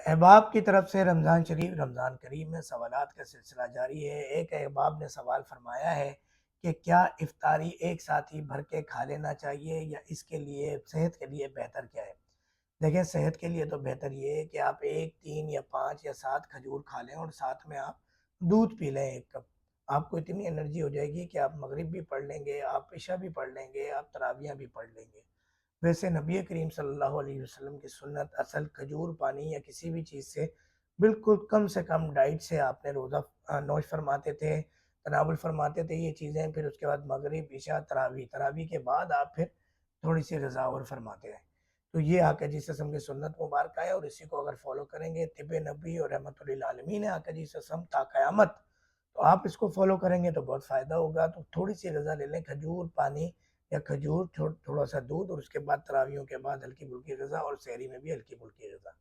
अहबाब की तरफ से रमज़ान शरीफ रमज़ान करीम में सवालात का सिलसिला जारी है। एक अहबाब ने सवाल फरमाया है कि क्या इफ्तारी एक साथ ही भर के खा लेना चाहिए या इसके लिए सेहत के लिए बेहतर क्या है? देखिए, सेहत के लिए तो बेहतर ये है कि आप 1, 3 या 5 या 7 खजूर खा लें और साथ में आप दूध पी लें 1 कप। आपको इतनी एनर्जी हो जाएगी कि आप मगरिब भी पढ़ लेंगे, आप इशा भी पढ़ लेंगे, आप तरावियाँ भी पढ़ लेंगे। वैसे नबी करीम सल्लल्लाहु अलैहि वसल्लम की सुन्नत असल खजूर पानी या किसी भी चीज़ से बिल्कुल कम से कम डाइट से आपने रोज़ा नोश फरमाते थे, तनावुल फरमाते थे ये चीज़ें। फिर उसके बाद मगरिब, इशा, तरावी के बाद आप फिर थोड़ी-सी गज़ा और फरमाते हैं। तो ये आका जी सल्लल्लाहु अलैहि वसल्लम की सुन्नत मुबारक है और इसी को अगर फ़ॉलो करेंगे तिब नबी और रहमतुल लिल आलमीन है आका जी सल्लल्लाहु अलैहि वसल्लम ता क़यामत। तो आप इसको फ़ॉलो करेंगे तो बहुत फ़ायदा होगा। तो थोड़ी-सी गज़ा ले लें, खजूर, पानी या खजूर, थोड़ा-सा दूध और उसके बाद तरावियों के बाद हल्की-फुल्की गज़ा और सहरी में भी हल्की-फुल्की गज़ा।